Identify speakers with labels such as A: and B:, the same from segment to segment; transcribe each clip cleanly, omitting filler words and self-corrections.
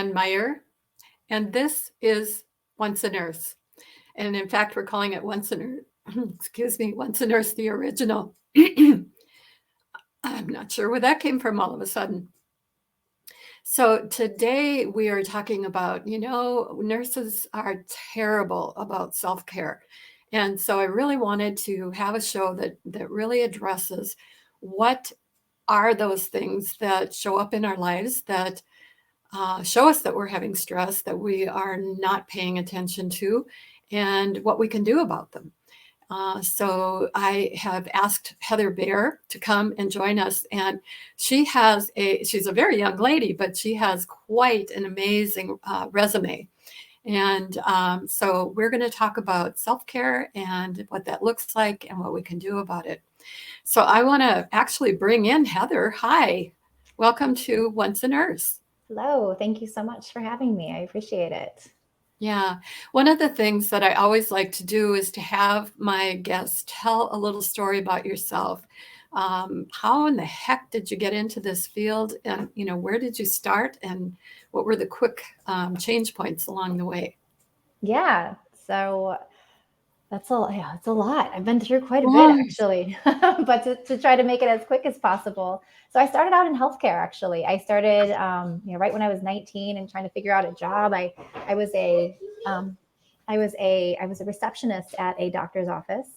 A: Ann Meyer, and this is Once a Nurse. And in fact, we're calling it Once a Nurse, excuse me, Once a Nurse, the original. I'm not sure where that came from all of a sudden. So today we are talking about, nurses are terrible about self-care. And so I really wanted to have a show that really addresses what are those things that show up in our lives that show us that we're having stress, that we are not paying attention to, and what we can do about them. So I have asked Heather Behr to come and join us, and she's a very young lady, but she has quite an amazing resume. And so we're going to talk about self-care and what that looks like and what we can do about it. So I want to actually bring in Heather. Hi, welcome to Once a Nurse.
B: Hello, thank you so much for having me. I appreciate it.
A: Yeah. One of the things that I always like to do is to have my guests tell a little story about yourself. How in the heck did you get into this field? And, where did you start? And what were the quick change points along the way?
B: Yeah, so it's a lot. I've been through quite a bit
A: Oh,
B: actually, but to try to make it as quick as possible. So I started out in healthcare actually. I started, right when I was 19 and trying to figure out a job. I was a, I was a receptionist at a doctor's office,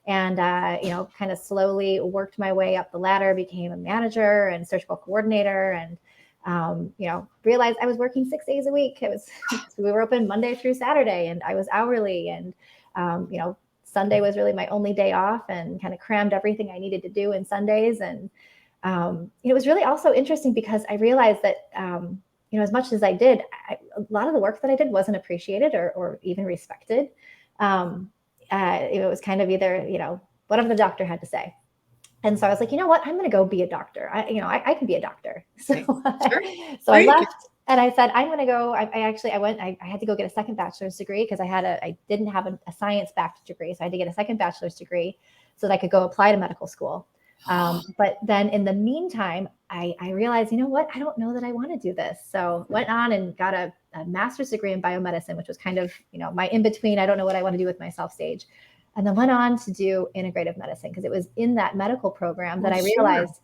B: and kind of slowly worked my way up the ladder, became a manager and surgical coordinator, and realized I was working 6 days a week. It was we were open Monday through Saturday, and I was hourly, and Sunday was really my only day off, and kind of crammed everything I needed to do in Sundays. And it was really also interesting because I realized that as much as I did, a lot of the work that I did wasn't appreciated or even respected. It was kind of either whatever the doctor had to say. And so I was like, you know what, I'm going to go be a doctor. I can be a doctor. So,
A: sure.
B: so I
A: Great.
B: left and I said, I'm going to go. I had to go get a second bachelor's degree because I didn't have a science backed degree. So I had to get a second bachelor's degree so that I could go apply to medical school. But then in the meantime, I realized, you know what, I don't know that I want to do this. So went on and got a master's degree in biomedicine, which was kind of, my in between, I don't know what I want to do with myself stage. And then went on to do integrative medicine because it was in that medical program that I
A: Sure.
B: realized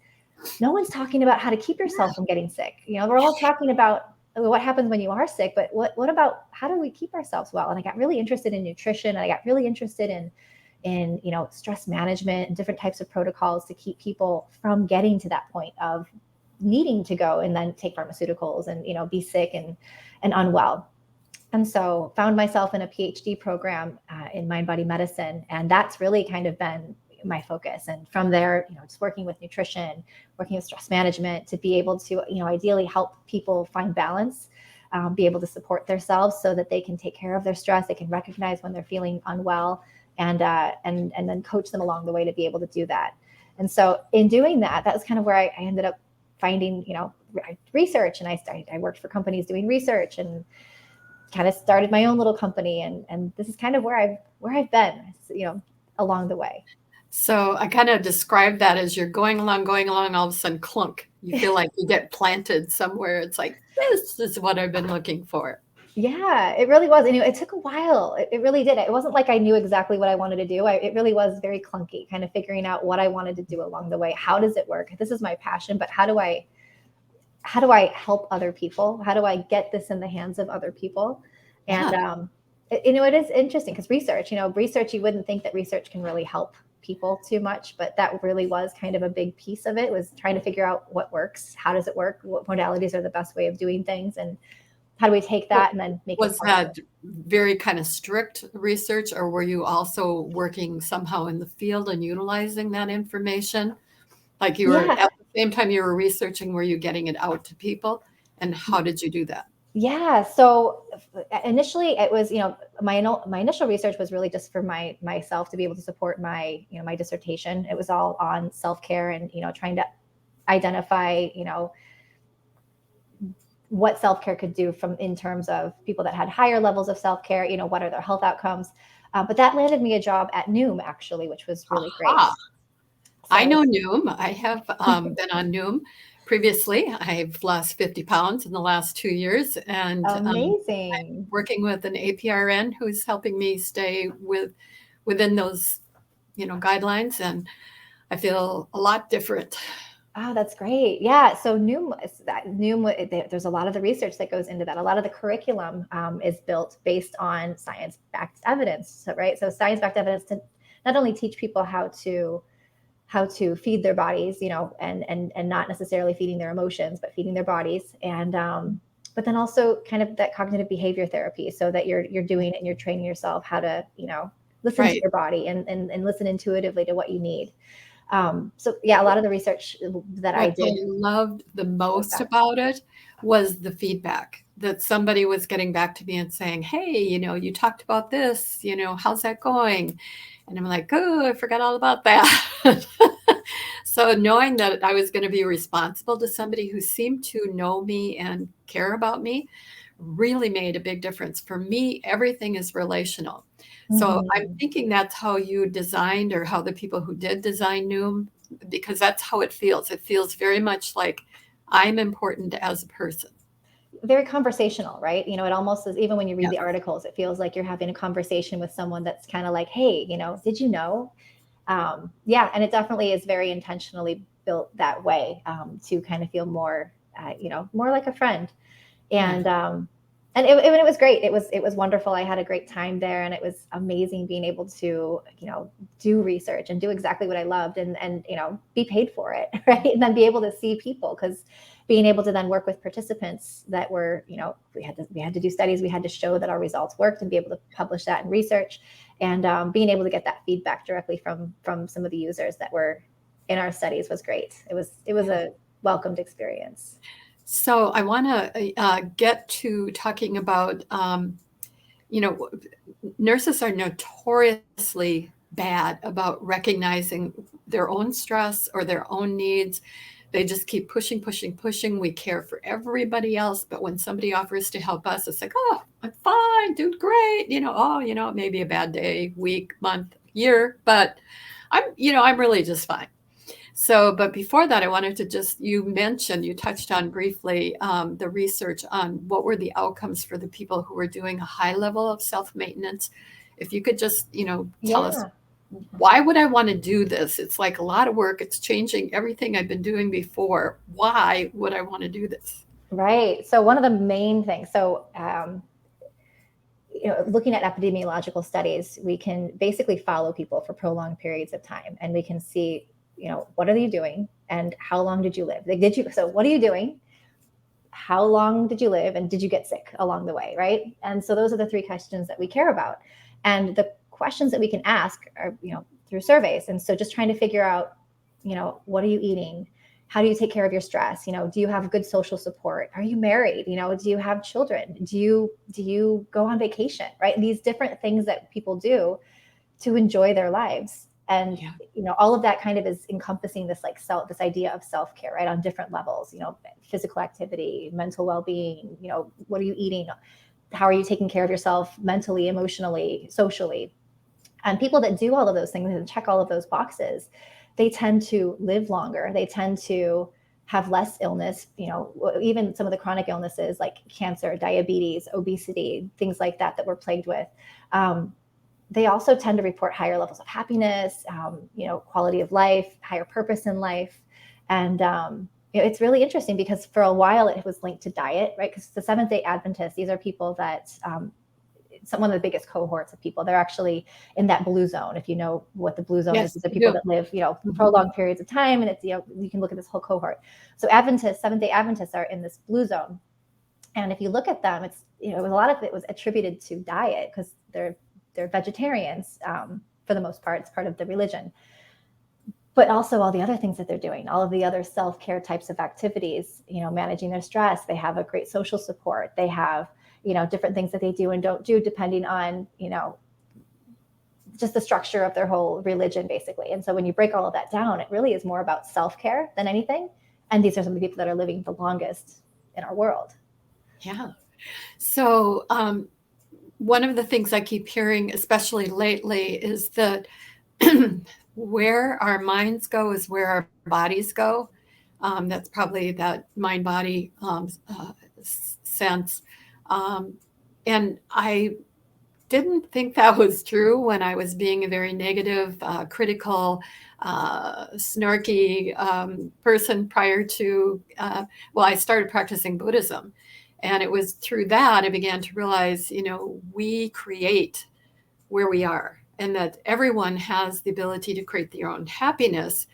B: no one's talking about how to keep yourself from getting sick. We're all talking about what happens when you are sick, but what about how do we keep ourselves well? And I got really interested in nutrition. And I got really interested in stress management and different types of protocols to keep people from getting to that point of needing to go and then take pharmaceuticals and be sick and unwell. And so found myself in a PhD program in mind body medicine, and that's really kind of been my focus. And from there, just working with nutrition, working with stress management to be able to ideally help people find balance, be able to support themselves so that they can take care of their stress, they can recognize when they're feeling unwell, and then coach them along the way to be able to do that. And so in doing that, that was kind of where I ended up finding research, and I worked for companies doing research and kind of started my own little company, and this is kind of where I've been, along the way.
A: So I kind of describe that as you're going along, all of a sudden, clunk. You feel like you get planted somewhere. It's like, this is what I've been looking for.
B: Yeah, it really was. And it took a while. It really did. It wasn't like I knew exactly what I wanted to do. It really was very clunky, kind of figuring out what I wanted to do along the way. How does it work? This is my passion, but how do I help other people? How do I get this in the hands of other people? And
A: Yeah.
B: it is interesting because research, you wouldn't think that research can really help people too much, but that really was kind of a big piece of it, was trying to figure out what works, how does it work, what modalities are the best way of doing things, and how do we take
A: So
B: that and then make it
A: was
B: portable.
A: that very kind of strict research, or were you also working somehow in the field and utilizing that information? Like you were
B: Yeah.
A: at the same time you were researching, were you getting it out to people? And how did you do that?
B: Yeah. So initially it was, my initial research was really just for myself to be able to support my dissertation. It was all on self-care and, trying to identify, what self-care could do from in terms of people that had higher levels of self-care, what are their health outcomes. But that landed me a job at Noom actually, which was really great.
A: Aha. I
B: So
A: know Noom. I have been on Noom previously, I've lost 50 pounds in the last 2 years, and
B: Amazing.
A: working with an APRN who's helping me stay within those, guidelines, and I feel a lot different.
B: Oh, that's great. Yeah. So there's a lot of the research that goes into that. A lot of the curriculum is built based on science-backed evidence. So, right. So science-backed evidence to not only teach people how to feed their bodies, and not necessarily feeding their emotions, but feeding their bodies. And but then also kind of that cognitive behavior therapy, so that you're doing it and you're training yourself how to, listen to
A: Right.
B: your body and listen intuitively to what you need. So yeah, a lot of the research that I
A: What I
B: did
A: loved the
B: was
A: most
B: that.
A: about it was the feedback that somebody was getting back to me and saying, "Hey, you talked about this, how's that going?" And I'm like, "Oh, I forgot all about that." So knowing that I was going to be responsible to somebody who seemed to know me and care about me really made a big difference. For me, everything is relational. So I'm
B: Mhm.
A: thinking that's how you designed, or how the people who did design Noom, because that's how it feels. It feels very much like I'm important as a person.
B: Very conversational, right? It almost is, even when you read the
A: Yes.
B: articles, it feels like you're having a conversation with someone that's kind of like, hey, did you know? Yeah, and it definitely is very intentionally built that way, to kind of feel more, more like a friend.
A: Yeah.
B: And it was great. It was wonderful. I had a great time there, and it was amazing being able to, do research and do exactly what I loved, and be paid for it, right? And then be able to see people, because being able to then work with participants that were, we had to do studies, we had to show that our results worked and be able to publish that in research, and being able to get that feedback directly from some of the users that were in our studies was great. It was a welcomed experience.
A: So I want to get to talking about, you know, nurses are notoriously bad about recognizing their own stress or their own needs. They just keep pushing, pushing, pushing. We care for everybody else, but when somebody offers to help us, it's like, oh, I'm fine, doing great. Oh, it may be a bad day, week, month, year, but I'm really just fine. So, but before that, I wanted to you touched on briefly the research on what were the outcomes for the people who were doing a high level of self maintenance. If you could just, tell us,
B: Yeah.
A: why would I want to do this? It's like a lot of work. It's changing everything I've been doing before. Why would I want to do this?
B: Right. So one of the main things, looking at epidemiological studies, we can basically follow people for prolonged periods of time, and we can see, what are you doing and how long did you live? Like, so what are you doing? How long did you live, and did you get sick along the way? Right. And so those are the three questions that we care about. And the questions that we can ask are, through surveys. And so just trying to figure out, what are you eating? How do you take care of your stress? Do you have good social support? Are you married? Do you have children? Do you go on vacation? Right. These different things that people do to enjoy their lives. And
A: Yeah.
B: all of that kind of is encompassing this idea of self-care, right, on different levels. Physical activity, mental well-being. What are you eating? How are you taking care of yourself mentally, emotionally, socially? And people that do all of those things and check all of those boxes, they tend to live longer. They tend to have less illness, even some of the chronic illnesses like cancer, diabetes, obesity, things like that we're plagued with. They also tend to report higher levels of happiness, quality of life, higher purpose in life. And it's really interesting because for a while it was linked to diet, right? Because the Seventh-day Adventists, these are people that, one of the biggest cohorts of people, they're actually in that blue zone. If you know what the blue zone is,
A: Yes,
B: the
A: I
B: people
A: do.
B: that live,
A: Mhm.
B: prolonged periods of time. And it's, you can look at this whole cohort. So Seventh-day Adventists are in this blue zone. And if you look at them, it's, a lot of it was attributed to diet, because they're vegetarians, for the most part. It's part of the religion. But also all the other things that they're doing, all of the other self-care types of activities, managing their stress. They have a great social support. They have, different things that they do and don't do depending on, just the structure of their whole religion, basically. And so when you break all of that down, it really is more about self-care than anything. And these are some of the people that are living the longest in our world.
A: Yeah. So, one of the things I keep hearing, especially lately, is that where our minds go is where our bodies go. That's probably that mind body sense. Um, and I didn't think that was true when I was being a very negative, critical, snarky person prior to, well, I started practicing Buddhism. And it was through that I began to realize, we create where we are, and that everyone has the ability to create their own happiness,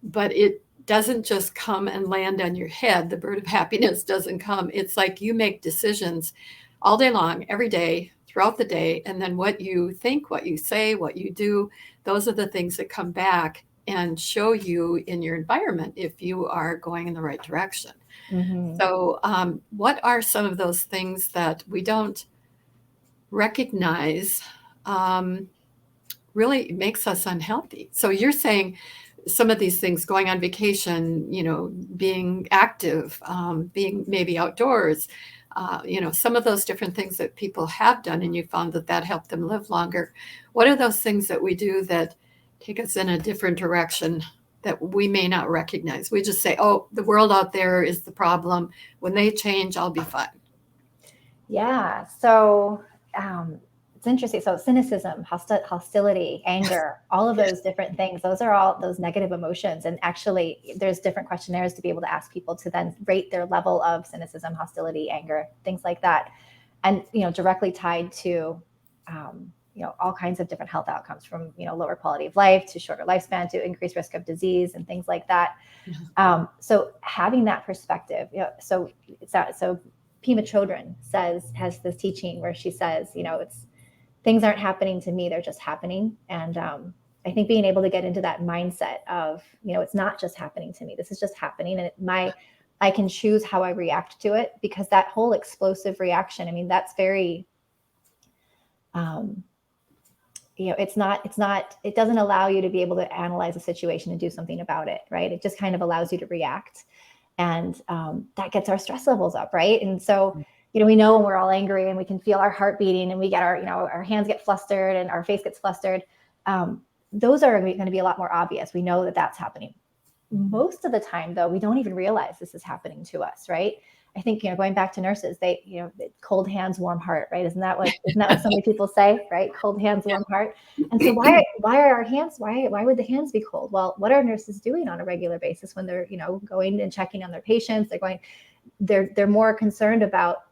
A: but it doesn't just come and land on your head. The bird of happiness doesn't come. It's like you make decisions all day long, every day, throughout the day, and then what you think, what you say, what you do, those are the things that come back and show you in your environment if you are going in the right direction.
B: Mm-hmm.
A: So, what are some of those things that we don't recognize um, really makes us unhealthy? So you're saying some of these things, going on vacation, being active, being maybe outdoors, some of those different things that people have done, and you found that that helped them live longer. What are those things that we do that take us in a different direction that we may not recognize? We just say, oh, the world out there is the problem. When they change, I'll be fine.
B: Yeah. So it's interesting. So cynicism, hostility, anger, all of
A: Yes.
B: those different things, those are all those negative emotions. And actually, there's different questionnaires to be able to ask people to then rate their level of cynicism, hostility, anger, things like that. And, directly tied to, all kinds of different health outcomes, from, lower quality of life to shorter lifespan to increased risk of disease and things like that. So having that perspective, so it's not, so Pema Chodron has this teaching where she says, it's things aren't happening to me, they're just happening. And I think being able to get into that mindset of, it's not just happening to me, this is just happening. And I can choose how I react to it, because that whole explosive reaction, I mean, that's very, it doesn't allow you to be able to analyze a situation and do something about it, right? It just kind of allows you to react. And that gets our stress levels up, right? And so, we know when we're all angry and we can feel our heart beating and we get our hands get flustered and our face gets flustered. Those are going to be a lot more obvious. We know that that's happening. Most of the time, though, we don't even realize this is happening to us, right? I think, going back to nurses, they, cold hands, warm heart, right? Isn't that what so many people say, right? Cold hands, warm heart. And so why are our hands, why would the hands be cold? Well, what are nurses doing on a regular basis when they're, going and checking on their patients? They're more concerned about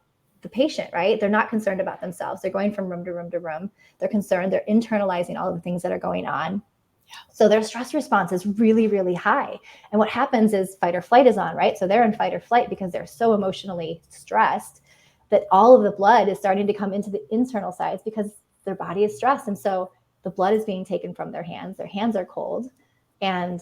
B: the patient, right? They're not concerned about themselves. They're going from room to room to room. They're concerned. They're internalizing all of the things that are going on. So their stress response is really, really high. And what happens is fight or flight is on, right? So they're in fight or flight because they're so emotionally stressed that all of the blood is starting to come into the internal sides because their body is stressed. And so the blood is being taken from their hands. Their hands are cold. And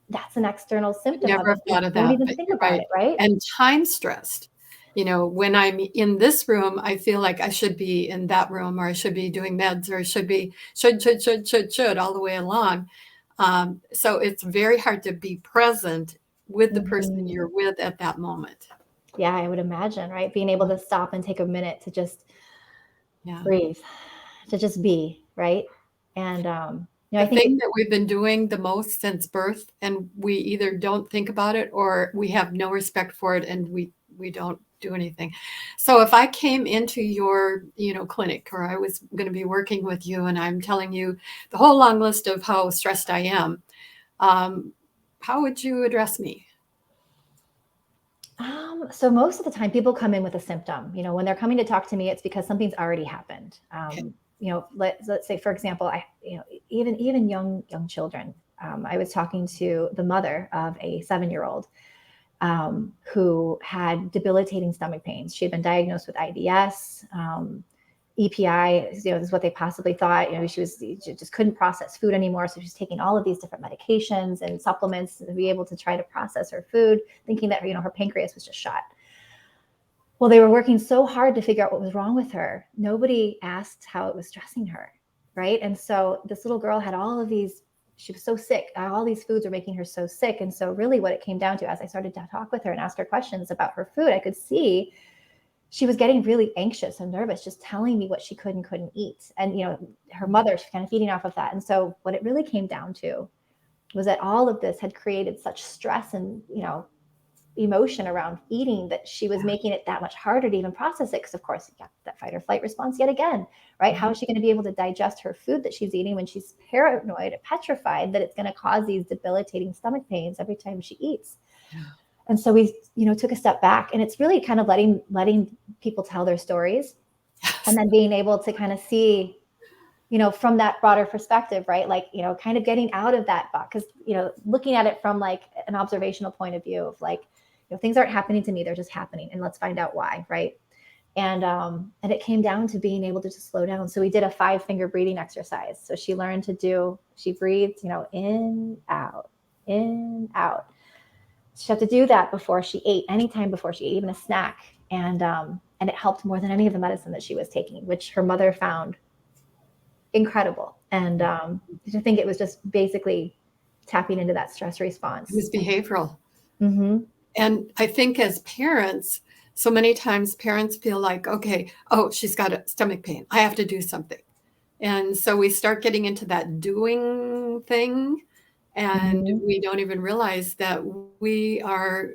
B: that's an external symptom of
A: Never
B: it.
A: thought of
B: Don't
A: that,
B: even
A: but
B: think
A: you're
B: about
A: right.
B: it, right?
A: And time stressed. When I'm in this room, I feel like I should be in that room, or I should be doing meds, or I should be should all the way along. So it's very hard to be present with the person
B: Mm-hmm.
A: you're with at that moment.
B: Yeah, I would imagine, right? Being able to stop and take a minute to just
A: Yeah.
B: breathe, to just be, right? And I
A: The
B: think
A: thing that we've been doing the most since birth, and we either don't think about it or we have no respect for it, and we don't do anything. So if I came into your, clinic, or I was going to be working with you, and I'm telling you the whole long list of how stressed I am, um, how would you address me?
B: So most of the time people come in with a symptom. When they're coming to talk to me, it's because something's already happened.
A: Okay.
B: Let's say, for example, even young children. I was talking to the mother of a 7-year-old who had debilitating stomach pains. She had been diagnosed with IBS, EPI. This is what they possibly thought. She just couldn't process food anymore, so she's taking all of these different medications and supplements to be able to try to process her food, thinking that her pancreas was just shot. Well, they were working so hard to figure out what was wrong with her. Nobody asked how it was stressing her, right? And so this little girl had all of these. She was so sick. All these foods are making her so sick. And so really what it came down to, as I started to talk with her and ask her questions about her food, I could see she was getting really anxious and nervous, just telling me what she could and couldn't eat. And, her mother, she's kind of feeding off of that. And so what it really came down to was that all of this had created such stress and, emotion around eating that she was making it that much harder to even process it. Because of course, you got that fight or flight response yet again, right? How is she going to be able to digest her food that she's eating when she's paranoid, petrified that it's going to cause these debilitating stomach pains every time she eats?
A: Yeah.
B: And so we, took a step back, and it's really kind of letting people tell their stories,
A: Yes.
B: and then being able to kind of see, from that broader perspective, right? Like, kind of getting out of that box, because, looking at it from like an observational point of view of like, things aren't happening to me, they're just happening, and let's find out why, right? And it came down to being able to just slow down. So we did a 5-finger breathing exercise. So she learned she breathed, in, out, in, out. She had to do that before she ate, anytime before she ate, even a snack. And it helped more than any of the medicine that she was taking, which her mother found incredible. And I think it was just basically tapping into that stress response.
A: It was behavioral.
B: Mm-hmm.
A: And I think as parents, so many times parents feel like, okay, oh, she's got a stomach pain, I have to do something. And so we start getting into that doing thing, and
B: Mm-hmm.
A: we don't even realize that we are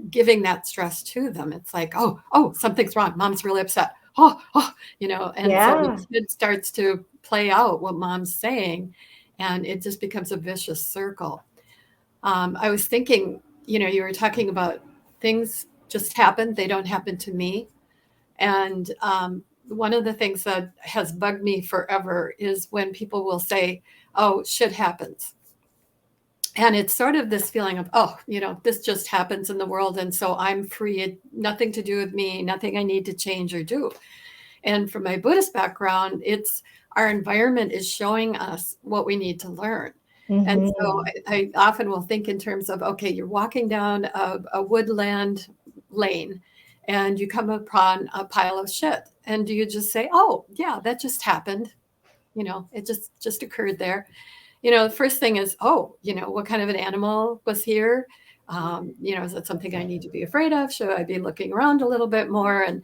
A: giving that stress to them. It's like, oh, something's wrong. Mom's really upset. Oh, and so the
B: Yeah.
A: kid starts to play out what mom's saying, and it just becomes a vicious circle. I was thinking, you were talking about things just happen, they don't happen to me. And one of the things that has bugged me forever is when people will say, oh, shit happens. And it's sort of this feeling of, oh, this just happens in the world. And so I'm free, nothing to do with me, nothing I need to change or do. And from my Buddhist background, it's our environment is showing us what we need to learn. And so
B: Mm-hmm.
A: I often will think in terms of, okay, you're walking down a woodland lane and you come upon a pile of shit. And do you just say, oh, yeah, that just happened? It just occurred there. The first thing is, oh, what kind of an animal was here? Is that something I need to be afraid of? Should I be looking around a little bit more? And,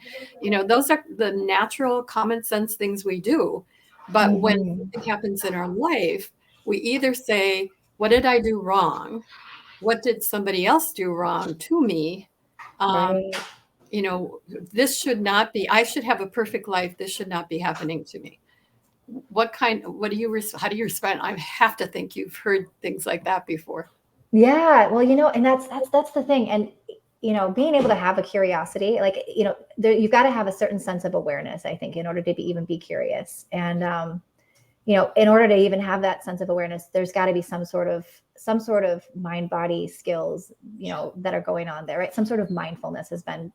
A: those are the natural common sense things we do. But when
B: Mm-hmm.
A: something happens in our life, we either say, what did I do wrong? What did somebody else do wrong to me? Um,
B: Right.
A: you know, this should not be, I should have a perfect life. This should not be happening to me. How do you respond? I have to think you've heard things like that before.
B: Yeah, well, and that's the thing. And being able to have a curiosity, like, you've got to have a certain sense of awareness, I think, in order to be curious. And in order to even have that sense of awareness, there's got to be some sort of mind body skills, that are going on there, right? Some sort of mindfulness has been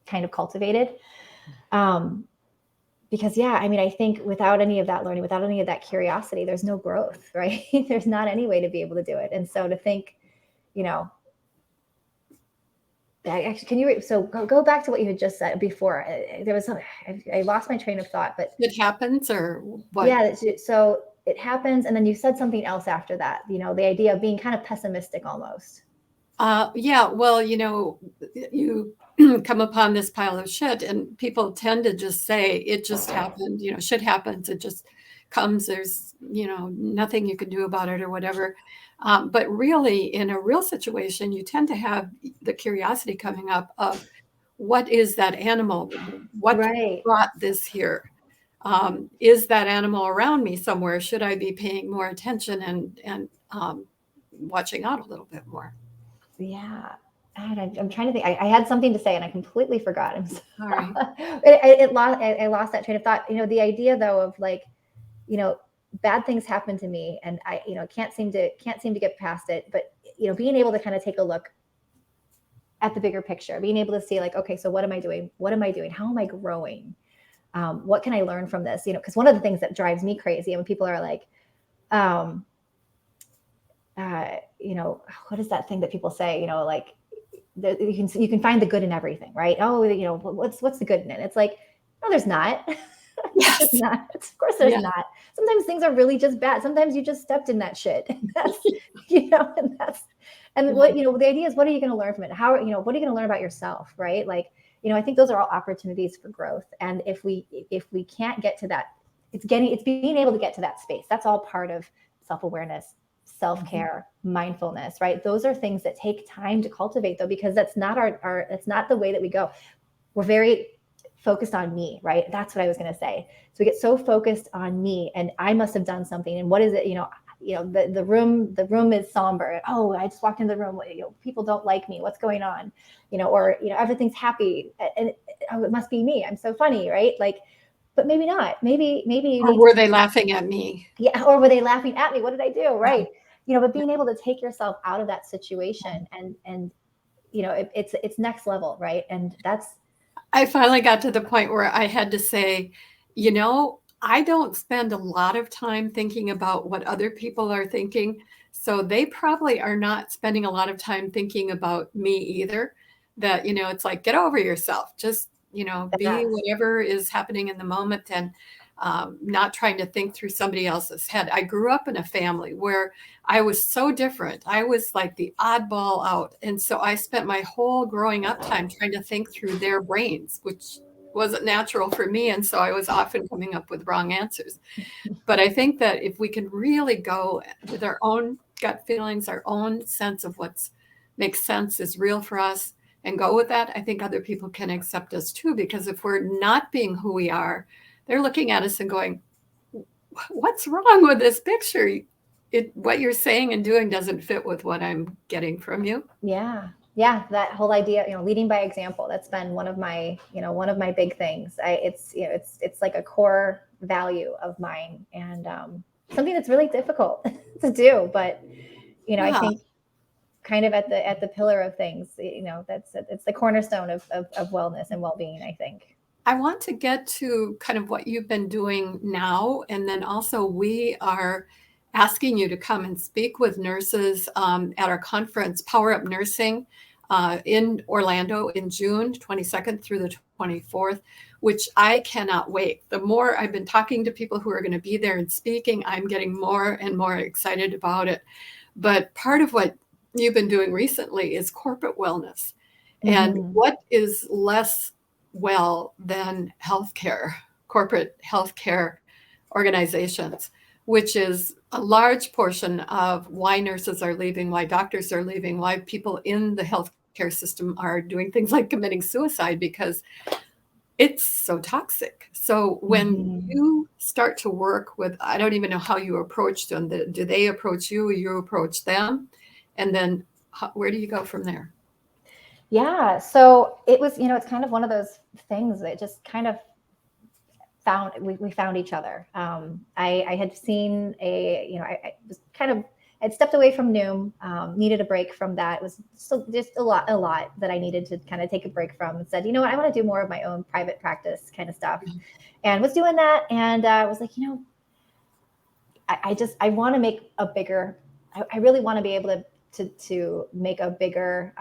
B: kind of cultivated. Because I think without any of that learning, without any of that curiosity, there's no growth, right? There's not any way to be able to do it. And so to think, actually, can you, so go back to what you had just said before. There was I lost my train of thought, but
A: It happens or what?
B: yeah. So it happens. And then you said something else after that, the idea of being kind of pessimistic almost.
A: Yeah, well, you come upon this pile of shit, and people tend to just say, it just happened, shit happens, it just comes, there's, nothing you can do about it or whatever. But really, in a real situation, you tend to have the curiosity coming up of what is that animal? What
B: Right.
A: brought this here? Is that animal around me somewhere? Should I be paying more attention and watching out a little bit more?
B: Yeah. And I'm trying to think. I had something to say and I completely forgot. I'm sorry.
A: Sorry.
B: I lost that train of thought. The idea though of like, bad things happen to me and I, can't seem to get past it. But, being able to kind of take a look at the bigger picture, being able to see like, okay, so what am I doing? What am I doing? How am I growing? What can I learn from this? Because one of the things that drives me crazy when people are like, what is that thing that people say, like, you can find the good in everything, right? Oh, what's the good in it? It's like, no, there's not.
A: Yes.
B: There's not. Of course there's
A: Yeah.
B: not. Sometimes things are really just bad. Sometimes you just stepped in that shit. That's, and what, the idea is, what are you going to learn from it? What are you going to learn about yourself? Right. Like, I think those are all opportunities for growth. And if we can't get to that, it's being able to get to that space. That's all part of self-awareness, self-care, mindfulness, right? Those are things that take time to cultivate, though, because that's not it's not the way that we go. We're very focused on me, right? That's what I was going to say. So we get so focused on me, and I must have done something. And what is it? The room is somber. Oh, I just walked in the room. People don't like me. What's going on? Or everything's happy, and oh, it must be me. I'm so funny, right? Like, but maybe not. Maybe you
A: Or
B: need to.
A: were they laughing at me?
B: Yeah, or were they laughing at me? What did I do? Right. But being able to take yourself out of that situation, and it's next level, right? And that's.
A: I finally got to the point where I had to say, I don't spend a lot of time thinking about what other people are thinking. So they probably are not spending a lot of time thinking about me either. That, it's like, get over yourself. Just, be
B: Yes.
A: whatever is happening in the moment, and not trying to think through somebody else's head. I grew up in a family where I was so different. I was like the oddball out. And so I spent my whole growing up time trying to think through their brains, which wasn't natural for me. And so I was often coming up with wrong answers. But I think that if we can really go with our own gut feelings, our own sense of what makes sense, is real for us, and go with that, I think other people can accept us too. Because if we're not being who we are, they're looking at us and going, what's wrong with this picture? What you're saying and doing doesn't fit with what I'm getting from you.
B: Yeah. Yeah. That whole idea, leading by example, that's been one of my big things. It's like a core value of mine, and something that's really difficult to do. But, I
A: Yeah.
B: think kind of at the pillar of things, it's the cornerstone of wellness and well-being, I think.
A: I want to get to kind of what you've been doing now. And then also, we are asking you to come and speak with nurses at our conference, Power Up Nursing, in Orlando in June 22nd through the 24th, which I cannot wait. The more I've been talking to people who are going to be there and speaking, I'm getting more and more excited about it. But part of what you've been doing recently is corporate wellness. And
B: Mm-hmm.
A: what is less well than healthcare, corporate healthcare organizations, which is a large portion of why nurses are leaving, why doctors are leaving, why people in the healthcare system are doing things like committing suicide, because it's so toxic. So when
B: Mm-hmm.
A: you start to work with, I don't even know how you approach them. Do they approach you, or you approach them? And then where do you go from there?
B: Yeah. So it was, it's kind of one of those things that just kind of we found each other. I had seen I was kind of, I'd stepped away from Noom, needed a break from that. It was still just a lot that I needed to kind of take a break from, and said, what, I want to do more of my own private practice kind of stuff, and was doing that. And I was like, I want to make a bigger, I really want to be able to make a bigger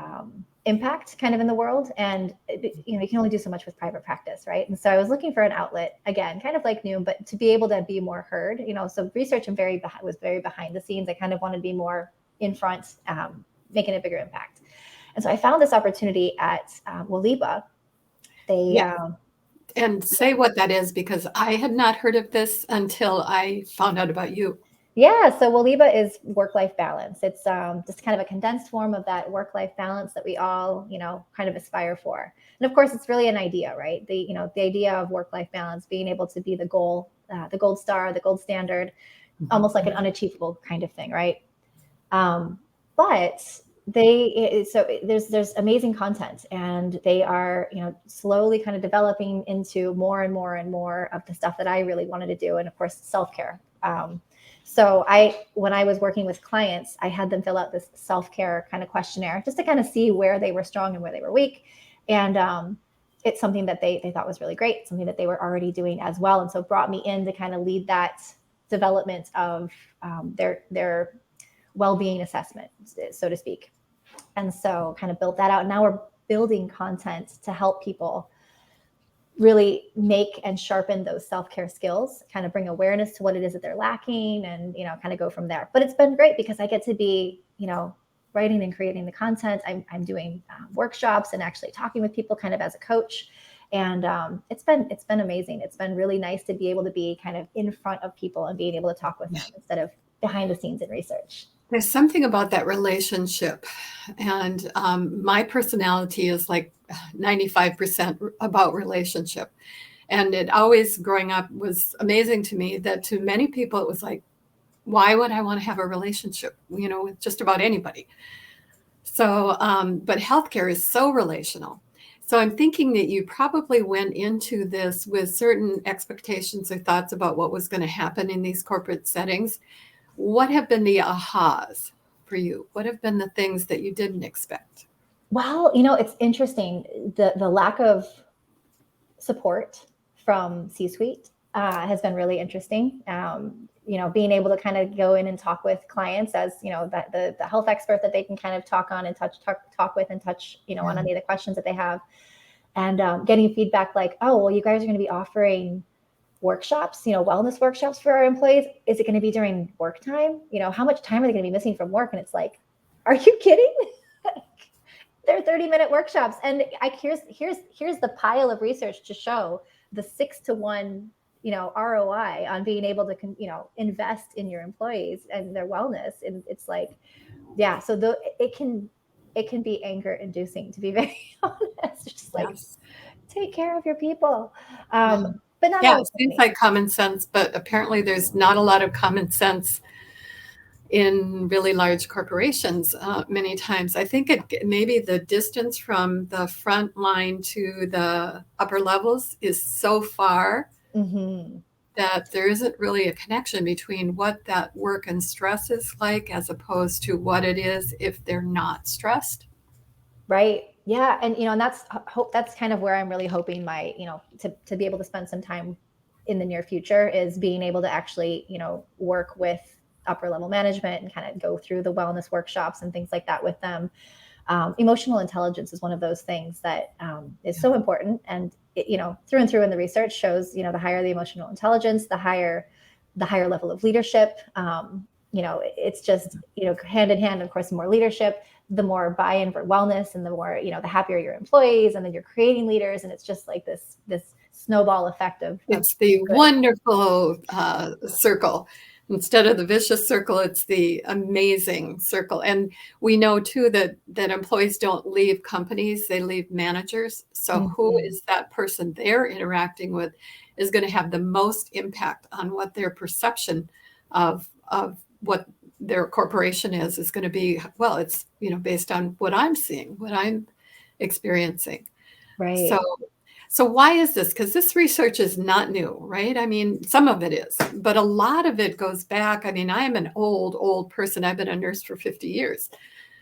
B: impact kind of in the world. And, you can only do so much with private practice, right? And so I was looking for an outlet, again, kind of like Noom, but to be able to be more heard, so research was very behind the scenes. I kind of wanted to be more in front, making a bigger impact. And so I found this opportunity at Waliba. They,
A: Yeah. And say what that is, because I had not heard of this until I found out about you.
B: Yeah, so Waliba is work-life balance. It's just kind of a condensed form of that work-life balance that we all, kind of aspire for. And of course, it's really an idea, right? The idea of work-life balance, being able to be the goal, the gold star, the gold standard, almost like an unachievable kind of thing, right? But there's amazing content, and they are, slowly kind of developing into more and more and more of the stuff that I really wanted to do, and of course, self-care. So when I was working with clients, I had them fill out this self-care kind of questionnaire just to kind of see where they were strong and where they were weak. And it's something that they thought was really great, something that they were already doing as well. And so brought me in to kind of lead that development of their well-being assessment, so to speak. And so kind of built that out. Now we're building content to help people really make and sharpen those self-care skills, kind of bring awareness to what it is that they're lacking, and, kind of go from there. But it's been great because I get to be, writing and creating the content. I'm doing workshops and actually talking with people kind of as a coach. And it's been amazing. It's been really nice to be able to be kind of in front of people and being able to talk with them instead of behind the scenes in research.
A: There's something about that relationship. And my personality is like 95% about relationship. And it always growing up was amazing to me that to many people it was like, why would I want to have a relationship, with just about anybody? So, but healthcare is so relational. So I'm thinking that you probably went into this with certain expectations or thoughts about what was going to happen in these corporate settings. What have been the ahas for you? What have been the things that you didn't expect?
B: Well, it's interesting. The lack of support from C-suite has been really interesting. Being able to kind of go in and talk with clients as, that the health expert that they can kind of talk on and talk with and touch, on any of the questions that they have. And getting feedback like, oh, well, you guys are going to be offering workshops, wellness workshops for our employees. Is it going to be during work time? How much time are they going to be missing from work? And it's like, are you kidding? They're 30-minute workshops. And here's the pile of research to show the 6-to-1, ROI on being able to, invest in your employees and their wellness. And it's like, yeah, so it can be anger inducing, to be very honest. Just like,
A: Yes.
B: take care of your people.
A: Yeah.
B: But not
A: Yeah,
B: always.
A: it seems like common sense, but apparently there's not a lot of common sense in really large corporations many times. I think maybe the distance from the front line to the upper levels is so far
B: Mm-hmm.
A: that there isn't really a connection between what that work and stress is like as opposed to what it is if they're not stressed.
B: Right. Yeah. And, and that's kind of where I'm really hoping to be able to spend some time in the near future is being able to actually, work with upper level management and kind of go through the wellness workshops and things like that with them. Emotional intelligence is one of those things that is so important. And, through and through in the research shows, the higher the emotional intelligence, the higher level of leadership. It's just, hand in hand, of course, the more leadership, the more buy-in for wellness, and the more, the happier your employees, and then you're creating leaders. And it's just like this snowball effect of
A: It's the
B: good.
A: wonderful circle. Instead of the vicious circle, it's the amazing circle. And we know too that employees don't leave companies, they leave managers. So who
B: Mhm.
A: is that person they're interacting with is going to have the most impact on what their perception of what their corporation is going to be. Well, it's based on what I'm seeing, what I'm experiencing. So
B: Right.
A: so why is this? Because this research is not new, right? I mean, some of it is, but a lot of it goes back. I mean, I am an old person. I've been a nurse for 50 years.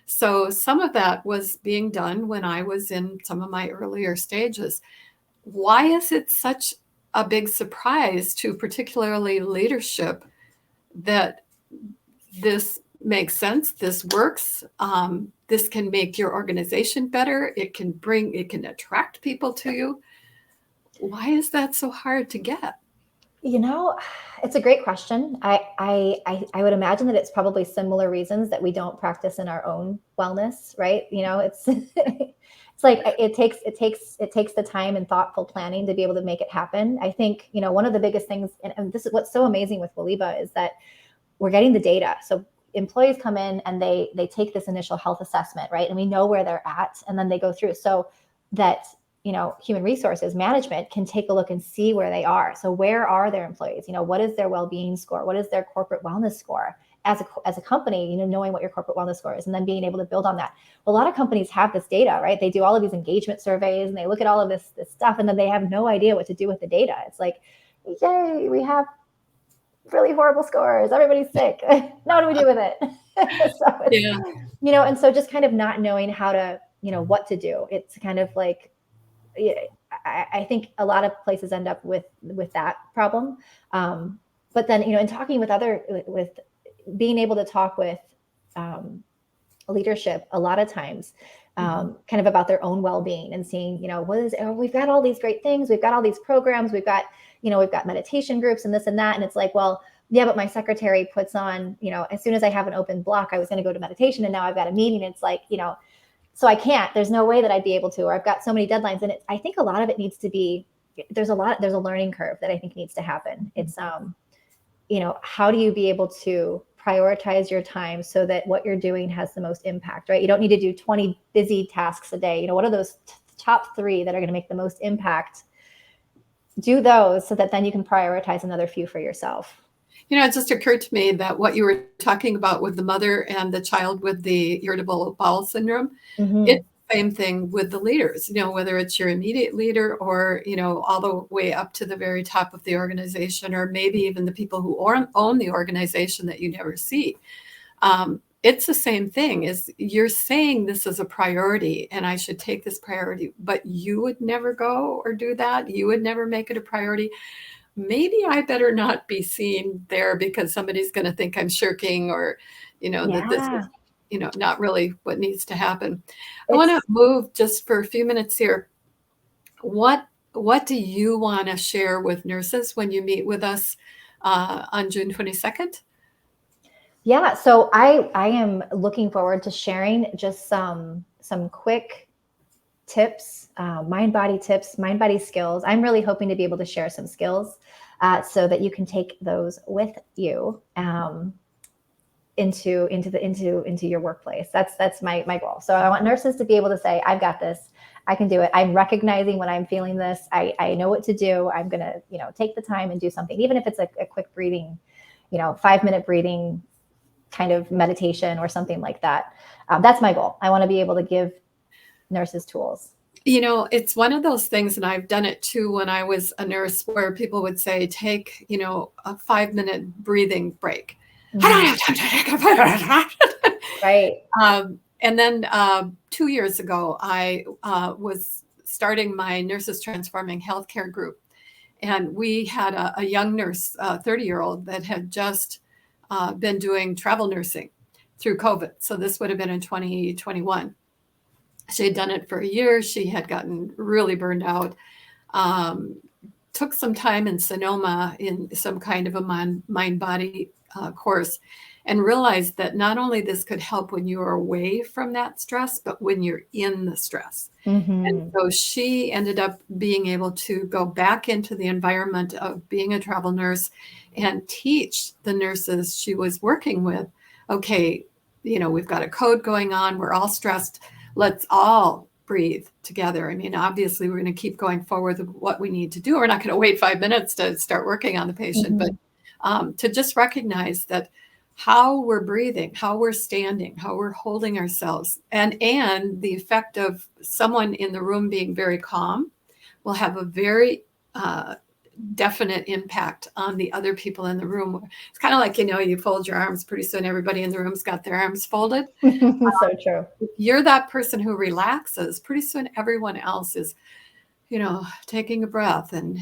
A: So some of that was being done when I was in some of my earlier stages. Why is it such a big surprise to particularly leadership that this makes sense, this works, this can make your organization better, it can attract people to you? Why is that so hard to get?
B: You know, it's a great question. I would imagine that it's probably similar reasons that we don't practice in our own wellness, right? It's it's like it takes the time and thoughtful planning to be able to make it happen. I think, one of the biggest things, and this is what's so amazing with Waliba, is that we're getting the data. So employees come in and they take this initial health assessment, right? And we know where they're at, and then they go through so that human resources management can take a look and see where they are. So where are their employees? What is their well-being score? What is their corporate wellness score? As a company, knowing what your corporate wellness score is, and then being able to build on that. A lot of companies have this data, right? They do all of these engagement surveys and they look at all of this stuff, and then they have no idea what to do with the data. It's like, yay, we have really horrible scores. Everybody's sick. Now what do we do with it? So it's,
A: Yeah.
B: and so just kind of not knowing how to, what to do. It's kind of like, I think a lot of places end up with that problem. But then, in talking with being able to talk with leadership a lot of times, kind of about their own well-being and seeing, we've got all these great things. We've got all these programs. We've got meditation groups and this and that. And it's like, well, yeah, but my secretary puts on, as soon as I have an open block, I was going to go to meditation, and now I've got a meeting. It's like, so I can't, there's no way that I'd be able to, or I've got so many deadlines. And I think a lot of it needs to be, there's a learning curve that I think needs to happen. It's, how do you be able to prioritize your time so that what you're doing has the most impact, right? You don't need to do 20 busy tasks a day. What are those top 3 that are going to make the most impact? Do those so that then you can prioritize another few for yourself.
A: It just occurred to me that what you were talking about with the mother and the child with the irritable bowel syndrome, it's the same thing with the leaders, whether it's your immediate leader or, all the way up to the very top of the organization, or maybe even the people who own the organization that you never see. It's the same thing. Is you're saying this is a priority and I should take this priority, but you would never go or do that. You would never make it a priority. Maybe I better not be seen there because somebody's going to think I'm shirking, or, that this is, not really what needs to happen. I want to move just for a few minutes here. What do you want to share with nurses when you meet with us on June 22nd?
B: Yeah, so I am looking forward to sharing just some quick tips, mind body tips, mind body skills. I'm really hoping to be able to share some skills so that you can take those with you into your workplace. That's my goal. So I want nurses to be able to say, I've got this. I can do it. I'm recognizing when I'm feeling this. I know what to do. I'm going to, take the time and do something, even if it's a quick breathing, 5-minute breathing kind of meditation or something like that. That's my goal. I want to be able to give nurses tools.
A: It's one of those things, and I've done it too when I was a nurse, where people would say, take, a 5-minute breathing break. I don't have time to take a 5-minute.
B: Right.
A: And then 2 years ago, I was starting my Nurses Transforming Healthcare group. And we had a young nurse, 30-year-old, that had just been doing travel nursing through COVID. So this would have been in 2021. She had done it for a year. She had gotten really burned out. Took some time in Sonoma in some kind of a mind-body course, and realized that not only this could help when you are away from that stress, but when you're in the stress. And so she ended up being able to go back into the environment of being a travel nurse and teach the nurses she was working with, okay, we've got a code going on. We're all stressed. Let's all breathe together. I mean, obviously, we're going to keep going forward with what we need to do. We're not going to wait 5 minutes to start working on the patient, but to just recognize that how we're breathing, how we're standing, how we're holding ourselves, and the effect of someone in the room being very calm will have a very definite impact on the other people in the room. It's kind of like, you fold your arms, pretty soon everybody in the room's got their arms folded.
B: So true.
A: If you're that person who relaxes, pretty soon everyone else is, taking a breath and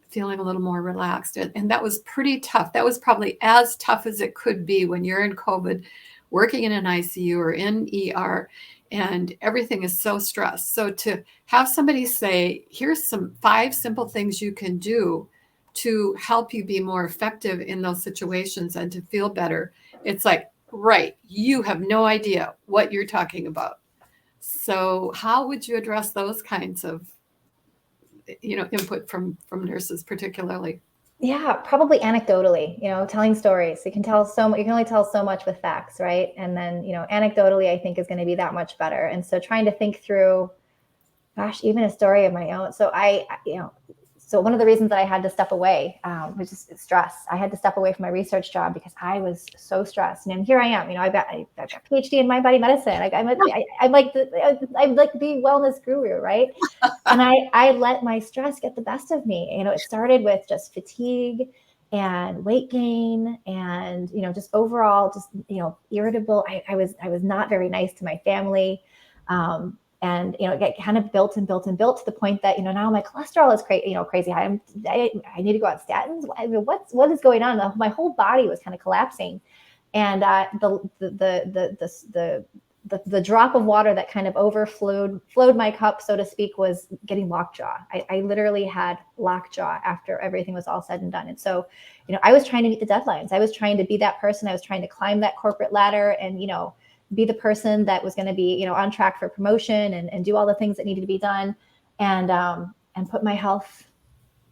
A: feeling a little more relaxed. And that was pretty tough. That was probably as tough as it could be when you're in COVID, working in an ICU or in ER, and everything is so stressed. So to have somebody say, here's some 5 simple things you can do to help you be more effective in those situations and to feel better. It's like, right, you have no idea what you're talking about. So how would you address those kinds of input from nurses particularly?
B: Yeah, probably anecdotally, telling stories. You can only tell so much with facts, right? And then, anecdotally, I think is going to be that much better. And so trying to think through, gosh, even a story of my own. So so one of the reasons that I had to step away was just stress. I had to step away from my research job because I was so stressed. And here I am, I've got a PhD in mind body medicine. I'm like the wellness guru, right? And I let my stress get the best of me. It started with just fatigue and weight gain and, just overall, just, irritable. I was not very nice to my family. And, it kind of built and built and built to the point that, now my cholesterol is crazy high. I need to go on statins. What is going on? My whole body was kind of collapsing. And the drop of water that kind of flowed my cup, so to speak, was getting lockjaw. I literally had lockjaw after everything was all said and done. And so, I was trying to meet the deadlines. I was trying to be that person. I was trying to climb that corporate ladder and, be the person that was going to be, on track for promotion and do all the things that needed to be done, and put my health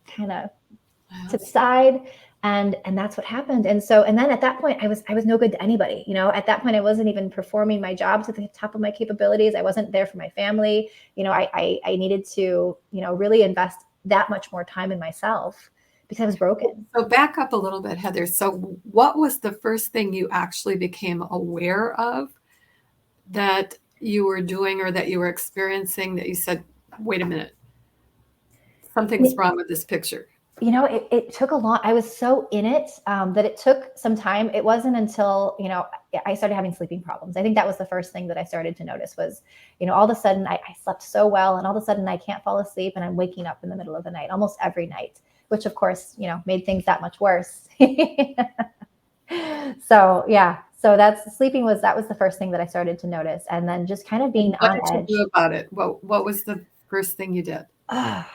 B: kind of to the side. And that's what happened. And then at that point I was no good to anybody. At that point I wasn't even performing my job to the top of my capabilities. I wasn't there for my family. I needed to, really invest that much more time in myself because I was broken.
A: So back up a little bit, Heather. So what was the first thing you actually became aware of that you were doing or that you were experiencing that you said, wait a minute, something's wrong with this picture?
B: It took a long, I was so in it, that it took some time. It wasn't until, I started having sleeping problems. I think that was the first thing that I started to notice was, all of a sudden I slept so well, and all of a sudden I can't fall asleep, and I'm waking up in the middle of the night, almost every night, which of course, made things that much worse. So yeah, so that was the first thing that I started to notice. And then just kind of being
A: What
B: on
A: did you do
B: edge.
A: about it? What was the first thing you did
B: Oh,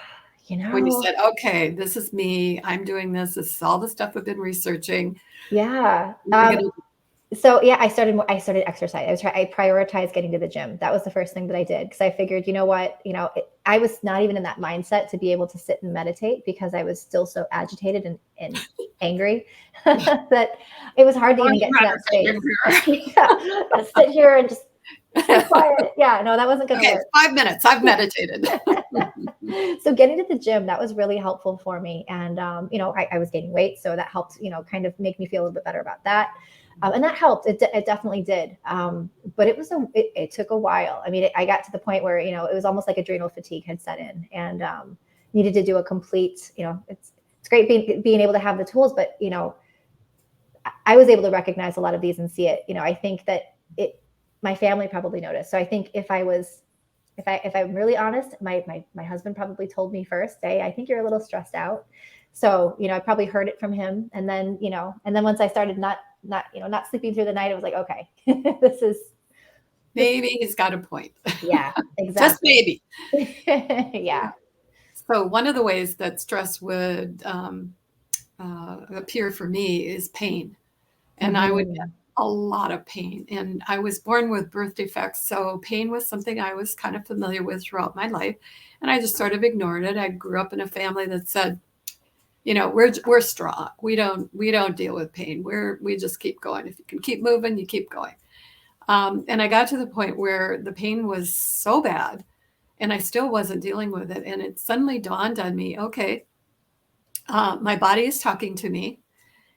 B: you
A: when you
B: know,
A: said, okay, this is me, I'm doing this, this is all the stuff I've been researching.
B: yeah.
A: What am I gonna
B: So yeah, I started exercise. I prioritized getting to the gym. That was the first thing that I did, because I figured, you know what, I was not even in that mindset to be able to sit and meditate because I was still so agitated and angry that it was hard to even get to that space. Yeah, gotta sit here and just be quiet. Yeah, no, that wasn't going to
A: Okay,
B: work.
A: 5 minutes. I've meditated.
B: So getting to the gym, that was really helpful for me. And, I was gaining weight. So that helped, kind of make me feel a little bit better about that. And that helped. It definitely did. But it took a while. I mean, I got to the point where, it was almost like adrenal fatigue had set in, and needed to do a complete, it's great being able to have the tools, but, I was able to recognize a lot of these and see it. I think that my family probably noticed. So I think if I'm really honest, my husband probably told me first, "Hey, I think you're a little stressed out." So, I probably heard it from him. And then once I started not sleeping through the night, it was like, okay, this is,
A: Maybe he's got a point.
B: yeah,
A: Just
B: exactly.
A: maybe.
B: Yeah.
A: So one of the ways that stress would appear for me is pain. And I would get
B: Hmm.
A: a lot of pain. And I was born with birth defects. So pain was something I was kind of familiar with throughout my life. And I just sort of ignored it. I grew up in a family that said, we're strong. We don't deal with pain. We just keep going. If you can keep moving, you keep going. And I got to the point where the pain was so bad and I still wasn't dealing with it. And it suddenly dawned on me, okay, my body is talking to me.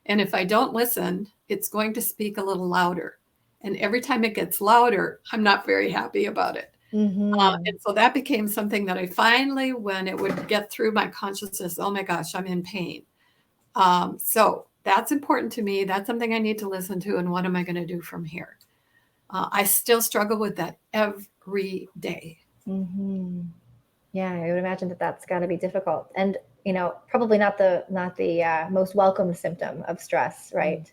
A: And if I don't listen, it's going to speak a little louder. And every time it gets louder, I'm not very happy about it.
B: Hmm.
A: And so that became something that I finally, when it would get through my consciousness, oh my gosh, I'm in pain. So that's important to me. That's something I need to listen to. And what am I going to do from here? I still struggle with that every day.
B: Hmm. Yeah, I would imagine that that's got to be difficult, and probably not the most welcome symptom of stress, right?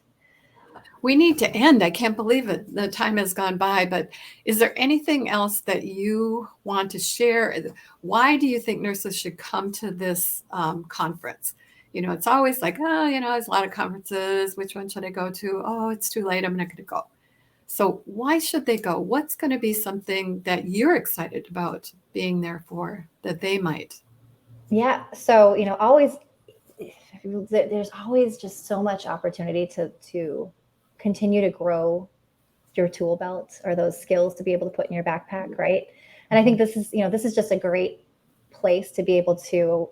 A: We need to end. I can't believe it. The time has gone by, but is there anything else that you want to share? Why do you think nurses should come to this conference? It's always like, oh, there's a lot of conferences. Which one should I go to? Oh, it's too late. I'm not going to go. So why should they go? What's going to be something that you're excited about being there for that they might?
B: Yeah. So always there's always just so much opportunity to continue to grow your tool belt, or those skills to be able to put in your backpack, right? And I think this is just a great place to be able to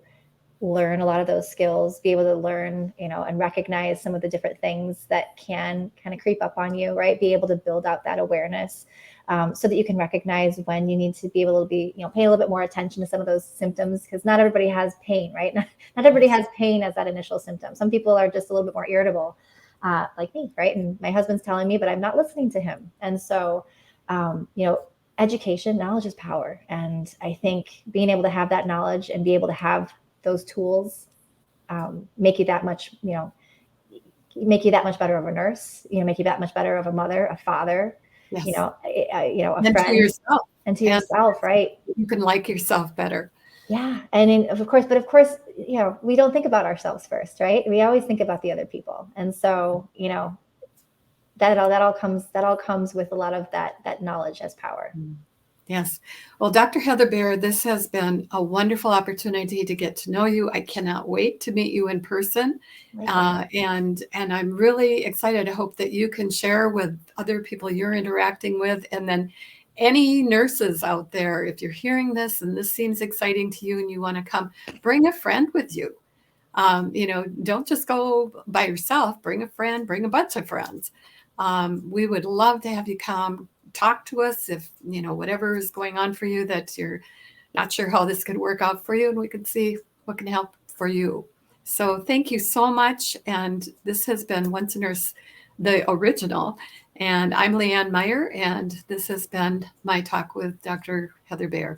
B: learn a lot of those skills, be able to learn, and recognize some of the different things that can kind of creep up on you, right? Be able to build out that awareness, so that you can recognize when you need to be able to pay a little bit more attention to some of those symptoms, because not everybody has pain, right? Not everybody has pain as that initial symptom. Some people are just a little bit more irritable, like me, right? And my husband's telling me, but I'm not listening to him. And so, um, you know, education, knowledge is power. And I think being able to have that knowledge and be able to have those tools, make you that much, make you that much better of a nurse, make you that much better of a mother, a father,
A: Yes.
B: a
A: And to
B: friend,
A: yourself.
B: and to
A: And
B: yourself, right?
A: you can like yourself better.
B: Yeah. And of course, but of course, we don't think about ourselves first, right? We always think about the other people. And so, that all comes with a lot of that knowledge as power.
A: Yes. Well, Dr. Heather Behr, this has been a wonderful opportunity to get to know you. I cannot wait to meet you in person.
B: Likewise.
A: And I'm really excited. I hope that you can share with other people you're interacting with. And then any nurses out there, if you're hearing this and this seems exciting to you and you want to come, bring a friend with you. Don't just go by yourself, bring a friend, bring a bunch of friends. We would love to have you come talk to us if, whatever is going on for you that you're not sure how this could work out for you, and we can see what can help for you. So thank you so much. And this has been Once a Nurse, the original. And I'm Leanne Meyer, and this has been my talk with Dr. Heather Behr.